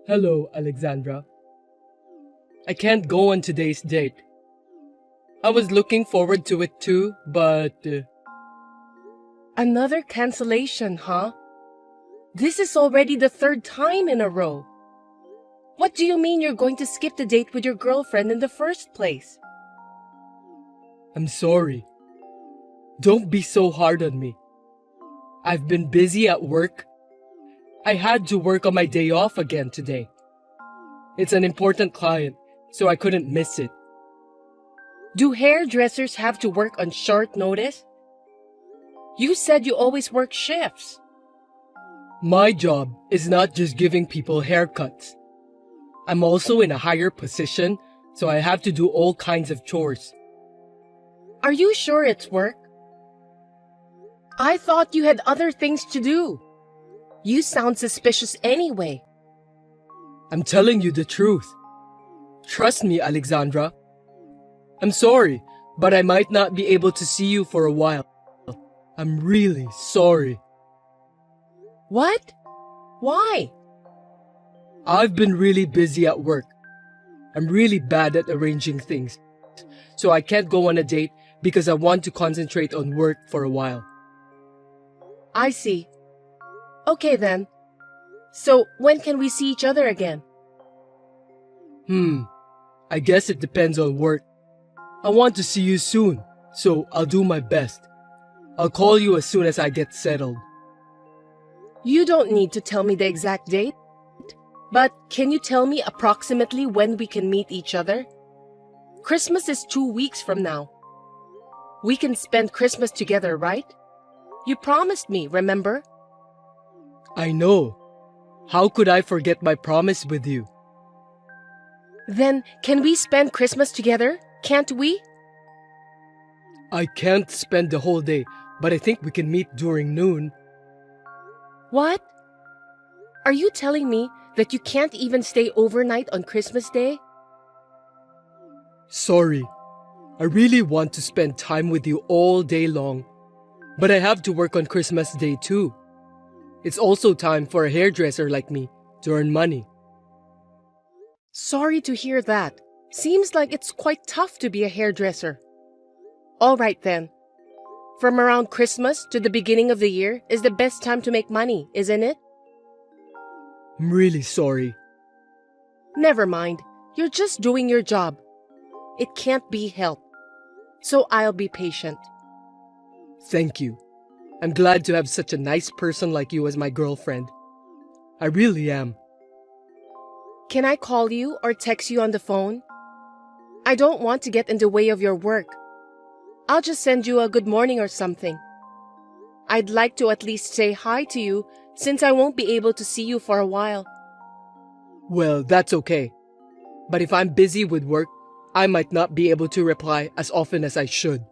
Hello, Alexandra. I can't go on today's date. I was looking forward to it too, but... Another cancellation, huh? This is already the third time in a row. What do you mean you're going to skip the date with your girlfriend in the first place? I'm sorry. Don't be so hard on me. I've been busy at work. I had to work on my day off again today. It's an important client, so I couldn't miss it. Do hairdressers have to work on short notice? You said you always work shifts. My job is not just giving people haircuts. I'm also in a higher position, so I have to do all kinds of chores. Are you sure it's work? I thought you had other things to do. You sound suspicious anyway. I'm telling you the truth. Trust me, Alexandra. I'm sorry, but I might not be able to see you for a while. I'm really sorry. What? Why? I've been really busy at work. I'm really bad at arranging things, so I can't go on a date because I want to concentrate on work for a while. I see. Okay then. So when can we see each other again? I guess it depends on work. I want to see you soon, so I'll do my best. I'll call you as soon as I get settled. You don't need to tell me the exact date, but can you tell me approximately when we can meet each other? Christmas is 2 weeks from now. We can spend Christmas together, right? You promised me, remember? I know. How could I forget my promise with you? Then can we spend Christmas together? Can't we? I can't spend the whole day, but I think we can meet during noon. What? Are you telling me that you can't even stay overnight on Christmas Day? Sorry. I really want to spend time with you all day long, but I have to work on Christmas Day too. It's also time for a hairdresser like me to earn money. Sorry to hear that. Seems like it's quite tough to be a hairdresser. All right then. From around Christmas to the beginning of the year is the best time to make money, isn't it? I'm really sorry. Never mind. You're just doing your job. It can't be helped. So I'll be patient. Thank you. I'm glad to have such a nice person like you as my girlfriend. I really am. Can I call you or text you on the phone? I don't want to get in the way of your work. I'll just send you a good morning or something. I'd like to at least say hi to you since I won't be able to see you for a while. Well, that's okay. But if I'm busy with work, I might not be able to reply as often as I should.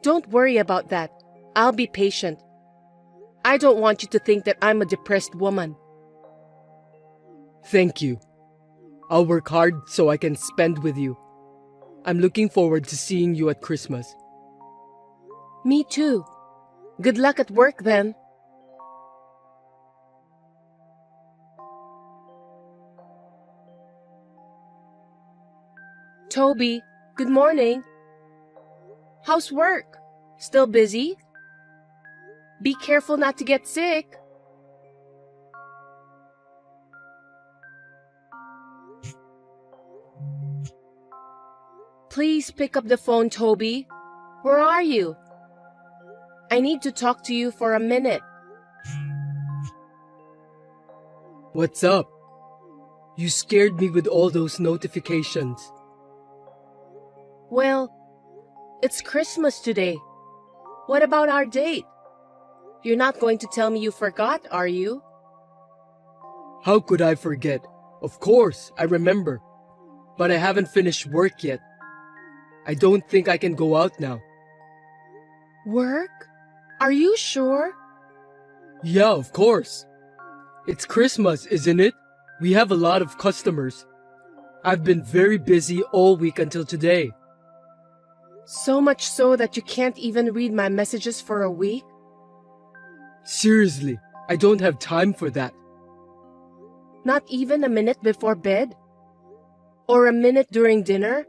Don't worry about that. I'll be patient. I don't want you to think that I'm a depressed woman. Thank you. I'll work hard so I can spend with you. I'm looking forward to seeing you at Christmas. Me too. Good luck at work then. Toby, good morning. How's work? Still busy? Be careful not to get sick. Please pick up the phone, Toby. Where are you? I need to talk to you for a minute. What's up? You scared me with all those notifications. Well, it's Christmas today. What about our date? You're not going to tell me you forgot, are you? How could I forget? Of course, I remember. But I haven't finished work yet. I don't think I can go out now. Work? Are you sure? Yeah, of course. It's Christmas, isn't it? We have a lot of customers. I've been very busy all week until today. So much so that you can't even read my messages for a week? Seriously, I don't have time for that. Not even a minute before bed? Or a minute during dinner?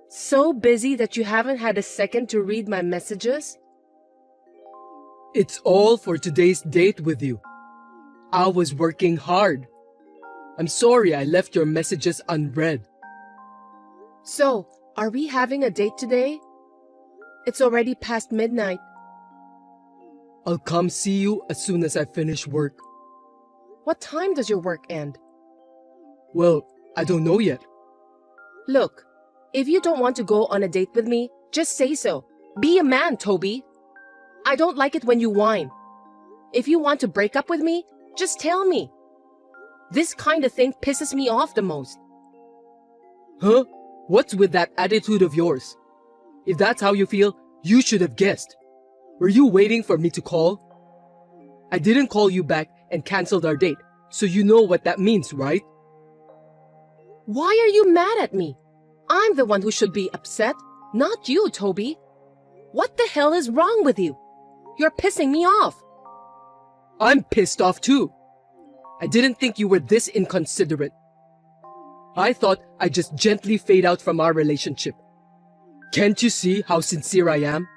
So busy that you haven't had a second to read my messages? It's all for today's date with you. I was working hard. I'm sorry I left your messages unread. So, are we having a date today? It's already past midnight. I'll come see you as soon as I finish work. What time does your work end? Well, I don't know yet. Look, if you don't want to go on a date with me, just say so. Be a man, Toby. I don't like it when you whine. If you want to break up with me, just tell me. This kind of thing pisses me off the most. Huh? What's with that attitude of yours? If that's how you feel, you should have guessed. Were you waiting for me to call? I didn't call you back and canceled our date, so you know what that means, right? Why are you mad at me? I'm the one who should be upset, not you, Toby. What the hell is wrong with you? You're pissing me off. I'm pissed off too. I didn't think you were this inconsiderate. I thought I'd just gently fade out from our relationship. Can't you see how sincere I am?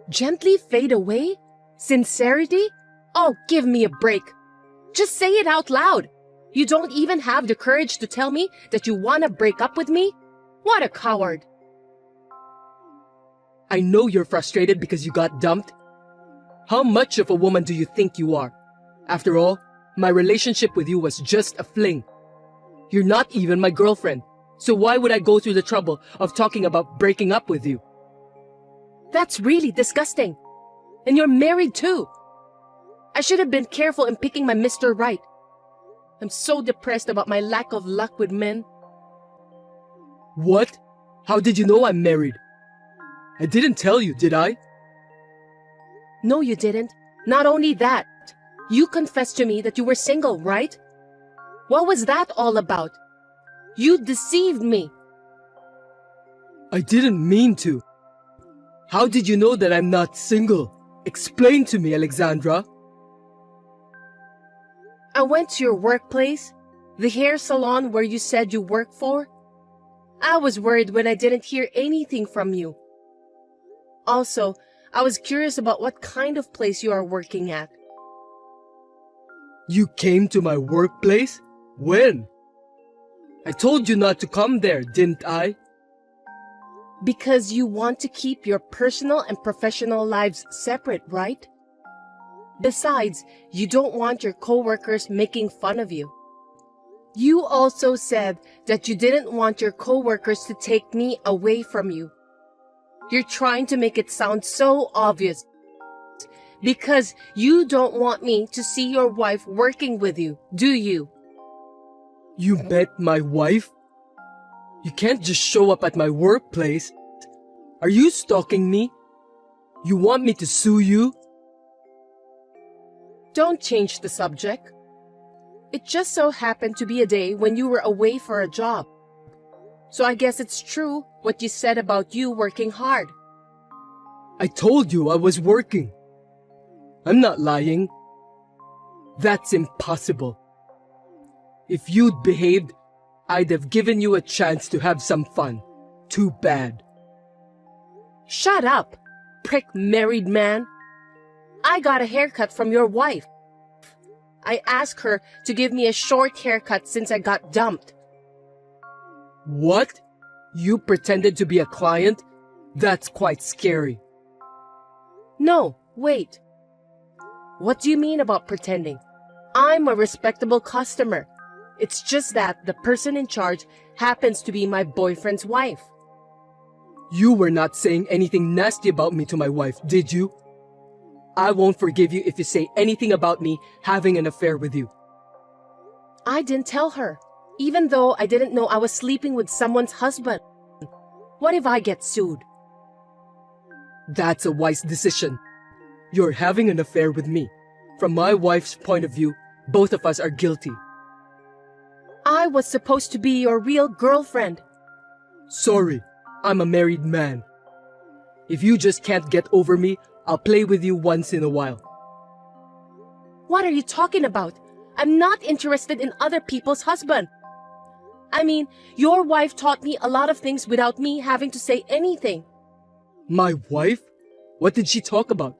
Gently fade away? Sincerity? Oh, give me a break. Just say it out loud. You don't even have the courage to tell me that you want to break up with me? What a coward. I know you're frustrated because you got dumped. How much of a woman do you think you are? After all, my relationship with you was just a fling. You're not even my girlfriend, so why would I go through the trouble of talking about breaking up with you? That's really disgusting. And you're married too. I should have been careful in picking my Mr. Right. I'm so depressed about my lack of luck with men. What? How did you know I'm married? I didn't tell you, did I? No, you didn't. Not only that, you confessed to me that you were single, right? What was that all about? You deceived me. I didn't mean to. How did you know that I'm not single? Explain to me, Alexandra. I went to your workplace, the hair salon where you said you work for. I was worried when I didn't hear anything from you. Also, I was curious about what kind of place you are working at. You came to my workplace? When? I told you not to come there, didn't I? Because you want to keep your personal and professional lives separate, right? Besides, you don't want your coworkers making fun of you. You also said that you didn't want your coworkers to take me away from you. You're trying to make it sound so obvious. Because you don't want me to see your wife working with you, do you? You met my wife? You can't just show up at my workplace. Are you stalking me? You want me to sue you? Don't change the subject. It just so happened to be a day when you were away for a job. So I guess it's true what you said about you working hard. I told you I was working. I'm not lying. That's impossible. If you'd behaved, I'd have given you a chance to have some fun. Too bad. Shut up, prick married man. I got a haircut from your wife. I asked her to give me a short haircut since I got dumped. What? You pretended to be a client? That's quite scary. No, wait. What do you mean about pretending? I'm a respectable customer. It's just that the person in charge happens to be my boyfriend's wife. You were not saying anything nasty about me to my wife, did you? I won't forgive you if you say anything about me having an affair with you. I didn't tell her, even though I didn't know I was sleeping with someone's husband. What if I get sued? That's a wise decision. You're having an affair with me. From my wife's point of view, both of us are guilty. I was supposed to be your real girlfriend. Sorry, I'm a married man. If you just can't get over me, I'll play with you once in a while. What are you talking about? I'm not interested in other people's husband. I mean, your wife taught me a lot of things without me having to say anything. My wife? What did she talk about?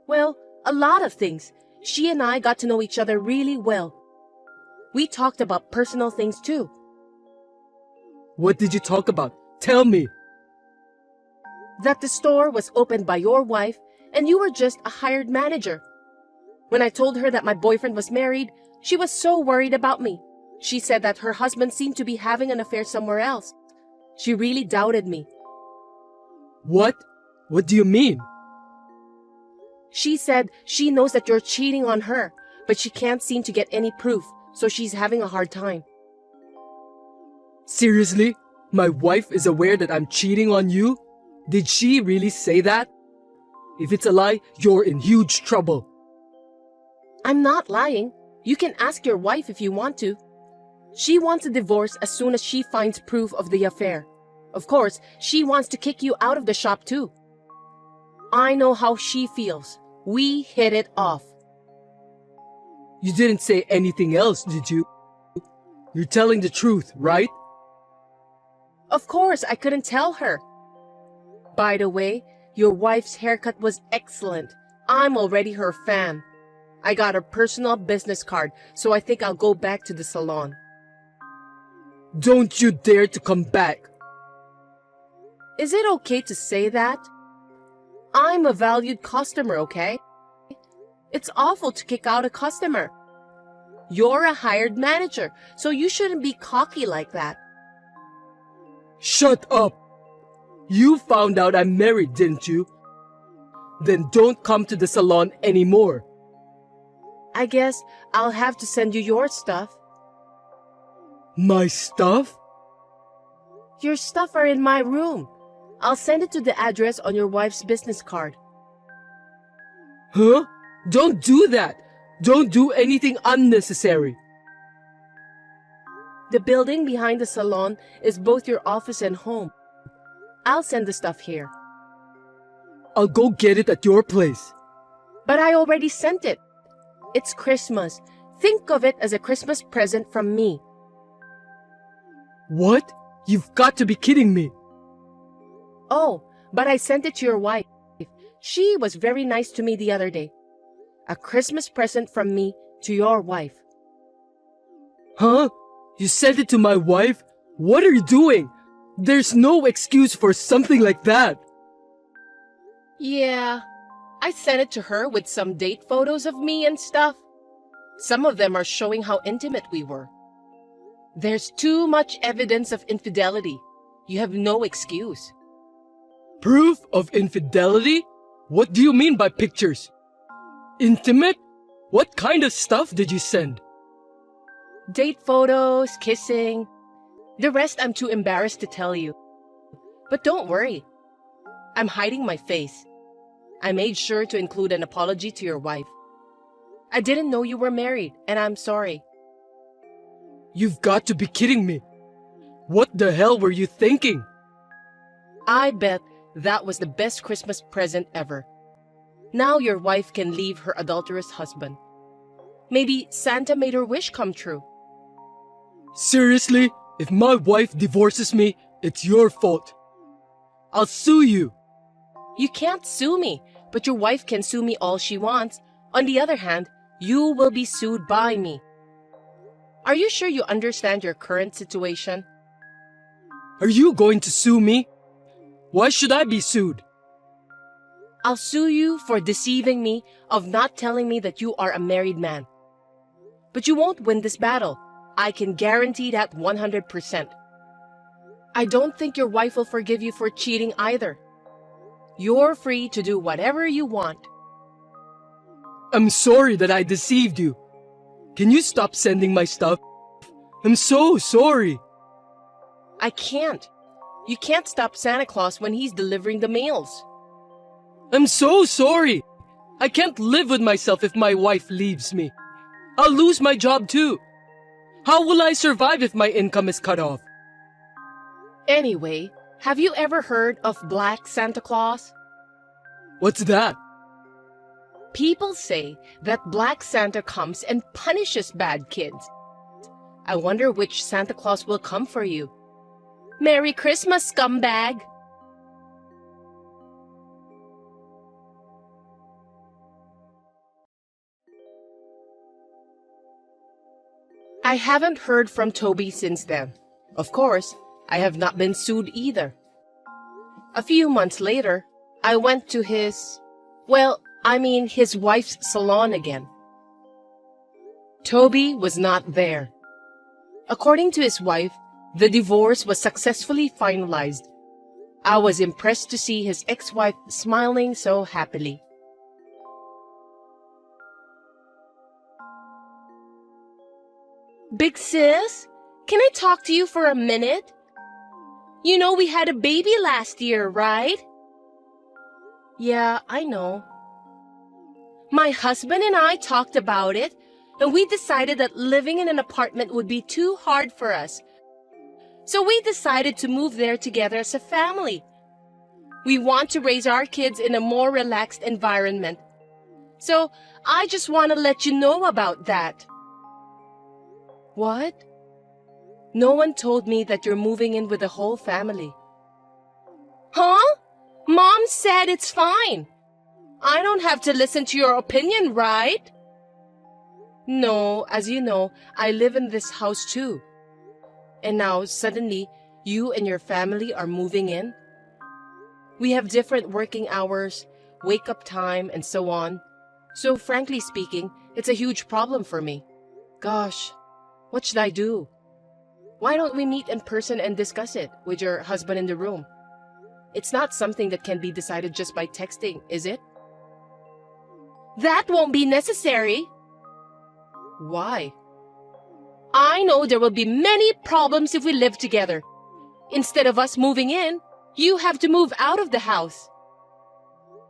Well, a lot of things. She and I got to know each other really well. We talked about personal things too. What did you talk about? Tell me. That the store was opened by your wife and you were just a hired manager. When I told her that my boyfriend was married, she was so worried about me. She said that her husband seemed to be having an affair somewhere else. She really doubted me. What? What do you mean? She said she knows that you're cheating on her, but she can't seem to get any proof, so she's having a hard time. Seriously? My wife is aware that I'm cheating on you? Did she really say that? If it's a lie, you're in huge trouble. I'm not lying. You can ask your wife if you want to. She wants a divorce as soon as she finds proof of the affair. Of course, she wants to kick you out of the shop too. I know how she feels. We hit it off. You didn't say anything else, did you? You're telling the truth, right? Of course, I couldn't tell her. By the way, your wife's haircut was excellent. I'm already her fan. I got her personal business card, so I think I'll go back to the salon. Don't you dare to come back. Is it okay to say that? I'm a valued customer, okay? It's awful to kick out a customer. You're a hired manager, so you shouldn't be cocky like that. Shut up! You found out I'm married, didn't you? Then don't come to the salon anymore. I guess I'll have to send you your stuff. My stuff? Your stuff are in my room. I'll send it to the address on your wife's business card. Huh? Don't do that! Don't do anything unnecessary. The building behind the salon is both your office and home. I'll send the stuff here. I'll go get it at your place. But I already sent it. It's Christmas. Think of it as a Christmas present from me. What? You've got to be kidding me. Oh, but I sent it to your wife. She was very nice to me the other day. A Christmas present from me to your wife. Huh? You sent it to my wife? What are you doing? There's no excuse for something like that. Yeah, I sent it to her with some date photos of me and stuff. Some of them are showing how intimate we were. There's too much evidence of infidelity. You have no excuse. Proof of infidelity? What do you mean by pictures? Intimate? What kind of stuff did you send? Date photos, kissing. The rest I'm too embarrassed to tell you. But don't worry. I'm hiding my face. I made sure to include an apology to your wife. I didn't know you were married, and I'm sorry. You've got to be kidding me. What the hell were you thinking? I bet that was the best Christmas present ever. Now your wife can leave her adulterous husband. Maybe Santa made her wish come true. Seriously? If my wife divorces me, it's your fault. I'll sue you. You can't sue me, but your wife can sue me all she wants. On the other hand, you will be sued by me. Are you sure you understand your current situation? Are you going to sue me? Why should I be sued? I'll sue you for deceiving me, of not telling me that you are a married man. But you won't win this battle. I can guarantee that 100%. I don't think your wife will forgive you for cheating either. You're free to do whatever you want. I'm sorry that I deceived you. Can you stop sending my stuff? I'm so sorry. I can't. You can't stop Santa Claus when he's delivering the mails. I'm so sorry. I can't live with myself if my wife leaves me. I'll lose my job too. How will I survive if my income is cut off? Anyway, have you ever heard of Black Santa Claus? What's that? People say that Black Santa comes and punishes bad kids. I wonder which Santa Claus will come for you. Merry Christmas, scumbag! I haven't heard from Toby since then. Of course, I have not been sued either. A few months later, I went to his wife's salon again. Toby was not there. According to his wife, the divorce was successfully finalized. I was impressed to see his ex-wife smiling so happily. Big sis, can I talk to you for a minute? You know we had a baby last year, right? Yeah, I know. My husband and I talked about it, and we decided that living in an apartment would be too hard for us. So we decided to move there together as a family. We want to raise our kids in a more relaxed environment. So I just want to let you know about that. What? No one told me that you're moving in with the whole family. Huh? Mom said it's fine. I don't have to listen to your opinion, right? No, as you know, I live in this house too. And now, suddenly, you and your family are moving in? We have different working hours, wake-up time, and so on. So, frankly speaking, it's a huge problem for me. Gosh, what should I do? Why don't we meet in person and discuss it with your husband in the room? It's not something that can be decided just by texting, is it? That won't be necessary. Why? I know there will be many problems if we live together. Instead of us moving in, you have to move out of the house.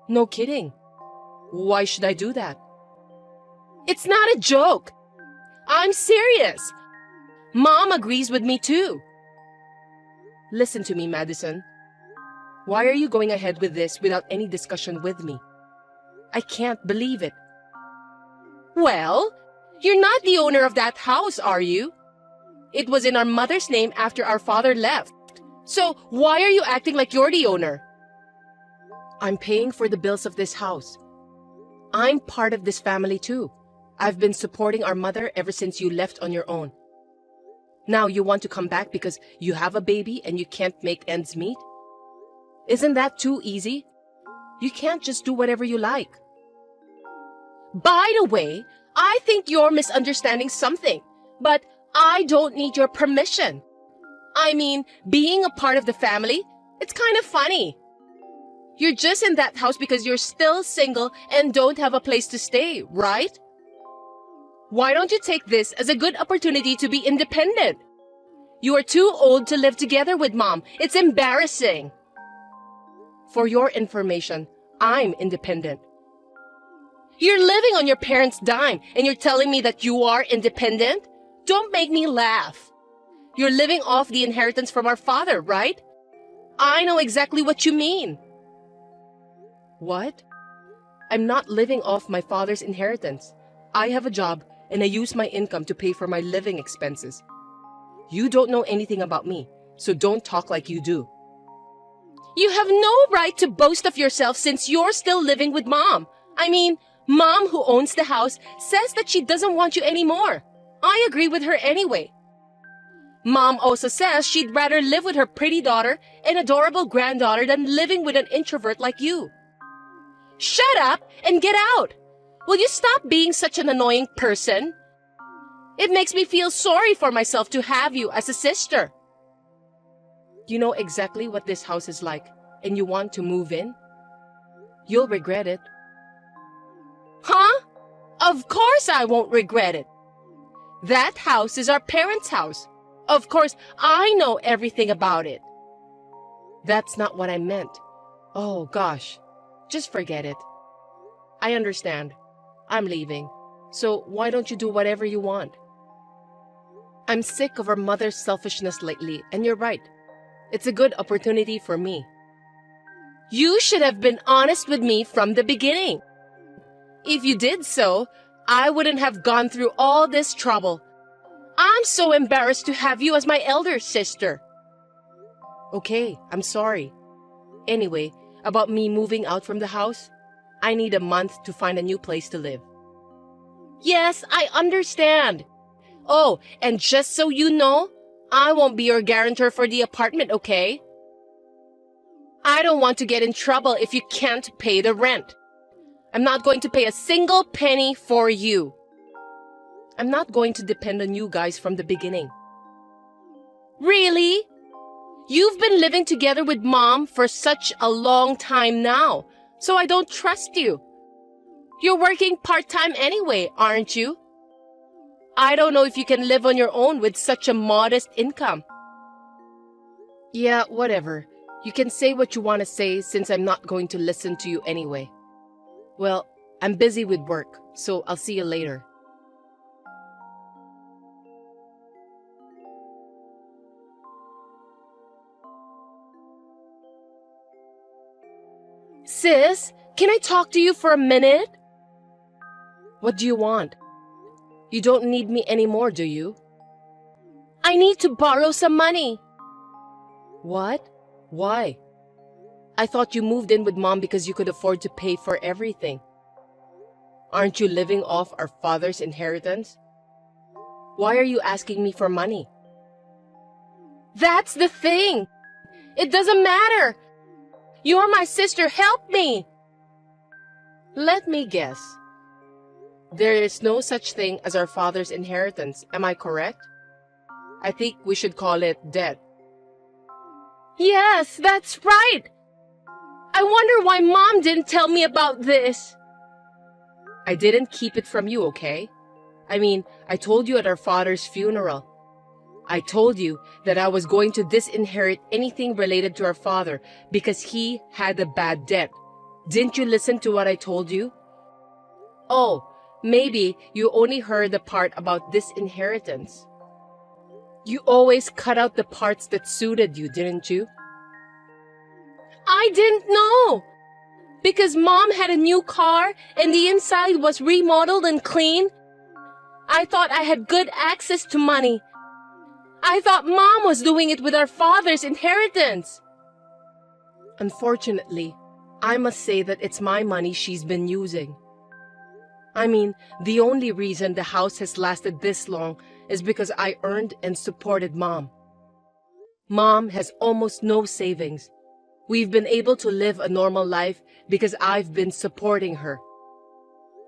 No kidding. Why should I do that? It's not a joke. I'm serious. Mom agrees with me too. Listen to me, Madison. Why are you going ahead with this without any discussion with me? I can't believe it. Well, you're not the owner of that house, are you? It was in our mother's name after our father left. So why are you acting like you're the owner? I'm paying for the bills of this house. I'm part of this family too. I've been supporting our mother ever since you left on your own. Now you want to come back because you have a baby and you can't make ends meet? Isn't that too easy? You can't just do whatever you like. By the way, I think you're misunderstanding something, but I don't need your permission. I mean, being a part of the family, it's kind of funny. You're just in that house because you're still single and don't have a place to stay, right? Why don't you take this as a good opportunity to be independent? You are too old to live together with Mom. It's embarrassing. For your information, I'm independent. You're living on your parents' dime and you're telling me that you are independent? Don't make me laugh. You're living off the inheritance from our father, right? I know exactly what you mean. What? I'm not living off my father's inheritance. I have a job and I use my income to pay for my living expenses. You don't know anything about me, so don't talk like you do. You have no right to boast of yourself since you're still living with Mom. I mean, Mom, who owns the house, says that she doesn't want you anymore. I agree with her anyway. Mom also says she'd rather live with her pretty daughter and adorable granddaughter than living with an introvert like you. Shut up and get out! Will you stop being such an annoying person? It makes me feel sorry for myself to have you as a sister. You know exactly what this house is like, and you want to move in? You'll regret it. Huh? Of course I won't regret it. That house is our parents' house. Of course, I know everything about it. That's not what I meant. Oh, gosh. Just forget it. I understand. I'm leaving. So why don't you do whatever you want? I'm sick of our mother's selfishness lately, and you're right. It's a good opportunity for me. You should have been honest with me from the beginning. If you did so, I wouldn't have gone through all this trouble. I'm so embarrassed to have you as my elder sister. Okay, I'm sorry. Anyway, about me moving out from the house, I need a month to find a new place to live. Yes, I understand. Oh, and just so you know, I won't be your guarantor for the apartment, okay? I don't want to get in trouble if you can't pay the rent. I'm not going to pay a single penny for you. I'm not going to depend on you guys from the beginning. Really? You've been living together with Mom for such a long time now, so I don't trust you. You're working part-time anyway, aren't you? I don't know if you can live on your own with such a modest income. Yeah, whatever. You can say what you want to say since I'm not going to listen to you anyway. Well, I'm busy with work, so I'll see you later. Sis, can I talk to you for a minute? What do you want? You don't need me anymore, do you? I need to borrow some money. What? Why? I thought you moved in with Mom because you could afford to pay for everything. Aren't you living off our father's inheritance? Why are you asking me for money? That's the thing. It doesn't matter. You're my sister. Help me. Let me guess. There is no such thing as our father's inheritance. Am I correct? I think we should call it debt. Yes, that's right. I wonder why Mom didn't tell me about this. I didn't keep it from you, okay? I mean, I told you at our father's funeral. I told you that I was going to disinherit anything related to our father because he had a bad debt. Didn't you listen to what I told you? Oh, maybe you only heard the part about disinheritance. You always cut out the parts that suited you, didn't you? I didn't know. Because Mom had a new car and the inside was remodeled and clean. I thought I had good access to money. I thought Mom was doing it with our father's inheritance. Unfortunately, I must say that it's my money she's been using. I mean, the only reason the house has lasted this long is because I earned and supported Mom. Mom has almost no savings. We've been able to live a normal life because I've been supporting her.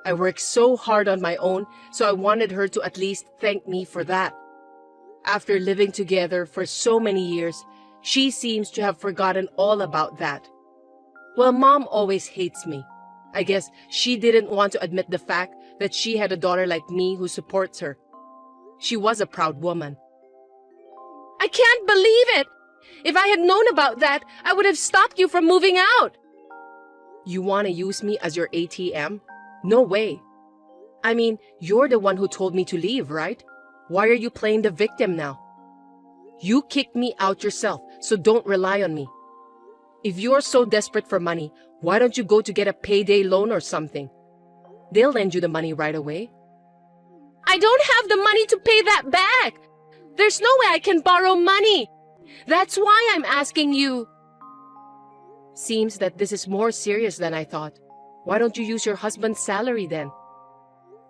I worked so hard on my own, so I wanted her to at least thank me for that. After living together for so many years, she seems to have forgotten all about that. Well, Mom always hates me. I guess she didn't want to admit the fact that she had a daughter like me who supports her. She was a proud woman. I can't believe it! If I had known about that, I would have stopped you from moving out. You want to use me as your ATM? No way. I mean, you're the one who told me to leave, right? Why are you playing the victim now? You kicked me out yourself, so don't rely on me. If you're so desperate for money, why don't you go to get a payday loan or something? They'll lend you the money right away. I don't have the money to pay that back. There's no way I can borrow money. That's why I'm asking you. Seems that this is more serious than I thought. Why don't you use your husband's salary then?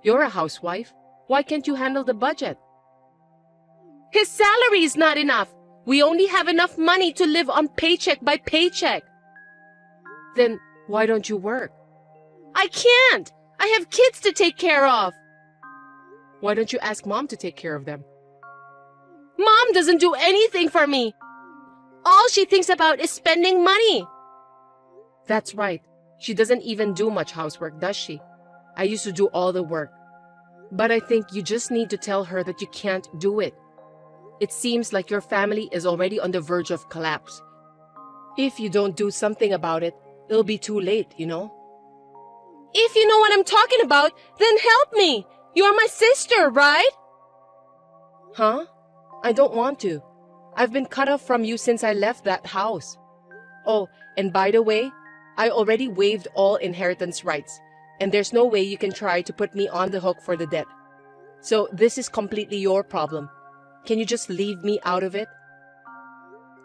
You're a housewife. Why can't you handle the budget? His salary is not enough. We only have enough money to live on paycheck by paycheck. Then why don't you work? I can't. I have kids to take care of. Why don't you ask Mom to take care of them? Mom doesn't do anything for me. All she thinks about is spending money. That's right. She doesn't even do much housework, does she? I used to do all the work. But I think you just need to tell her that you can't do it. It seems like your family is already on the verge of collapse. If you don't do something about it, it'll be too late, you know? If you know what I'm talking about, then help me. You're my sister, right? Huh? I don't want to. I've been cut off from you since I left that house. Oh, and by the way, I already waived all inheritance rights, and there's no way you can try to put me on the hook for the debt. So this is completely your problem. Can you just leave me out of it?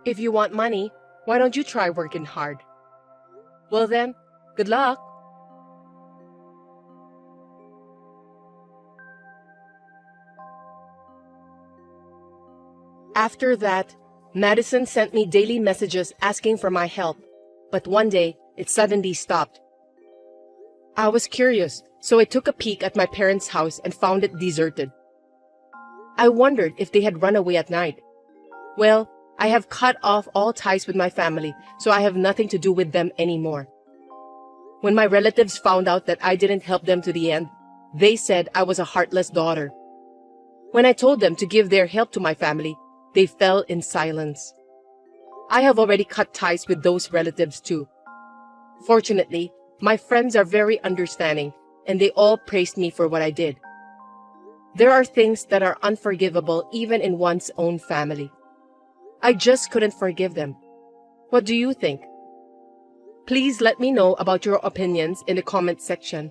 If you want money, why don't you try working hard? Well then, good luck. After that, Madison sent me daily messages asking for my help, but one day it suddenly stopped. I was curious, so I took a peek at my parents' house and found it deserted. I wondered if they had run away at night. Well, I have cut off all ties with my family, so I have nothing to do with them anymore. When my relatives found out that I didn't help them to the end, they said I was a heartless daughter. When I told them to give their help to my family, they fell in silence. I have already cut ties with those relatives too. Fortunately, my friends are very understanding, and they all praised me for what I did. There are things that are unforgivable even in one's own family. I just couldn't forgive them. What do you think? Please let me know about your opinions in the comment section.